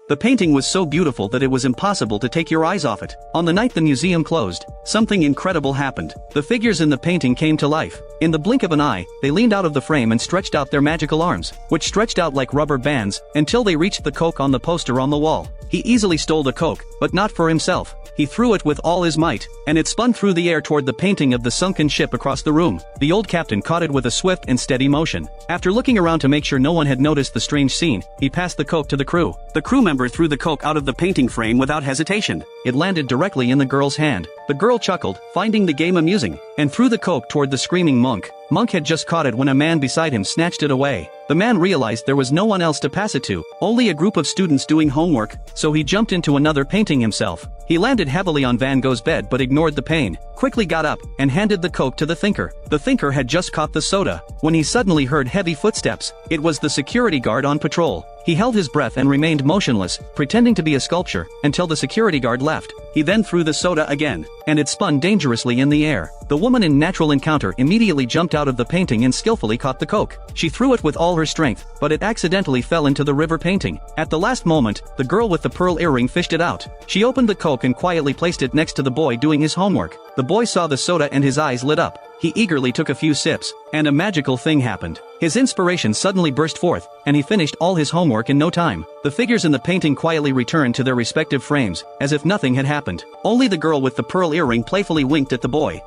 The painting was so beautiful that it was impossible to take your eyes off it. On the night the museum closed, something incredible happened. The figures in the painting came to life. In the blink of an eye, they leaned out of the frame and stretched out their magical arms, which stretched out like rubber bands, until they reached the Coke on the poster on the wall. He easily stole the Coke, but not for himself. He threw it with all his might, and it spun through the air toward the painting of the sunken ship across the room. The old captain caught it with a swift and steady motion. After looking around to make sure no one had noticed the strange scene, he passed the Coke to the crew. The crew member threw the Coke out of the painting frame without hesitation. It landed directly in the girl's hand. The girl chuckled, finding the game amusing, and threw the Coke toward the screaming monk. Monk had just caught it when a man beside him snatched it away. The man realized there was no one else to pass it to, only a group of students doing homework, so he jumped into another painting himself. He landed heavily on Van Gogh's bed but ignored the pain, quickly got up, and handed the Coke to the thinker. The thinker had just caught the soda, when he suddenly heard heavy footsteps. It was the security guard on patrol. He held his breath and remained motionless, pretending to be a sculpture, until the security guard left. He then threw the soda again, and it spun dangerously in the air. The woman in Natural Encounter immediately jumped out of the painting and skillfully caught the Coke. She threw it with all her strength, but it accidentally fell into the river painting. At the last moment, the girl with the pearl earring fished it out. She opened the Coke and quietly placed it next to the boy doing his homework. The boy saw the soda and his eyes lit up. He eagerly took a few sips, and a magical thing happened. His inspiration suddenly burst forth, and he finished all his homework in no time. The figures in the painting quietly returned to their respective frames, as if nothing had happened. Only the girl with the pearl earring playfully winked at the boy.